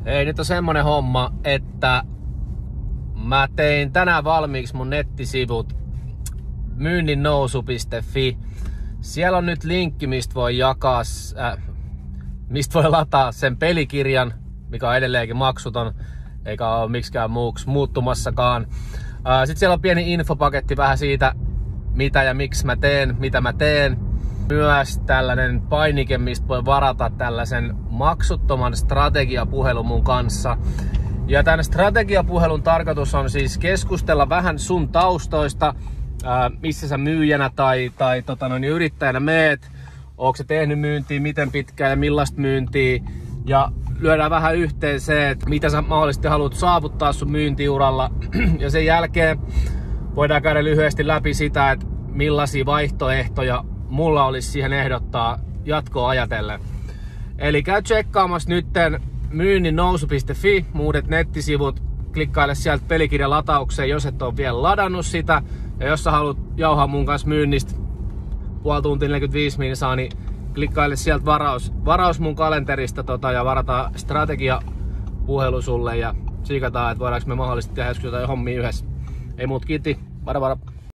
Ei, nyt on semmonen homma, että mä tein tänään valmiiksi mun nettisivut myynninnousu.fi. Siellä on nyt linkki, mistä voi mistä voi lataa sen pelikirjan, mikä on edelleenkin maksuton, eikä ole miksikään muuksi muuttumassakaan. Sitten siellä on pieni infopaketti vähän siitä, mitä ja miksi mä teen, mitä mä teen. Myös tällainen painike, mistä voi varata tällaisen maksuttoman strategiapuhelun mun kanssa. Ja tämän strategiapuhelun tarkoitus on siis keskustella vähän sun taustoista, missä sä myyjänä tai yrittäjänä meet, ootko sä tehnyt myyntiä, miten pitkään ja millaista myyntiä, ja lyödään vähän yhteen se, että mitä sä mahdollisesti haluat saavuttaa sun myyntiuralla, ja sen jälkeen voidaan käydä lyhyesti läpi sitä, että millaisia vaihtoehtoja mulla olisi siihen ehdottaa jatkoa ajatellen. Eli käy tsekkaamassa nytten myynninnousu.fi, uudet nettisivut, klikkaile sieltä pelikirjan lataukseen, jos et ole vielä ladannut sitä. Ja jos sä haluat jauhaa mun kanssa myynnistä puoli tuntia 45 minuuttia, niin klikkaile sieltä varaus mun kalenterista ja varataan strategiapuhelu sulle ja siikataan, että voidaanko me mahdollisesti tehdä joskus jotain hommia yhdessä. Ei muut, kiitti, vara.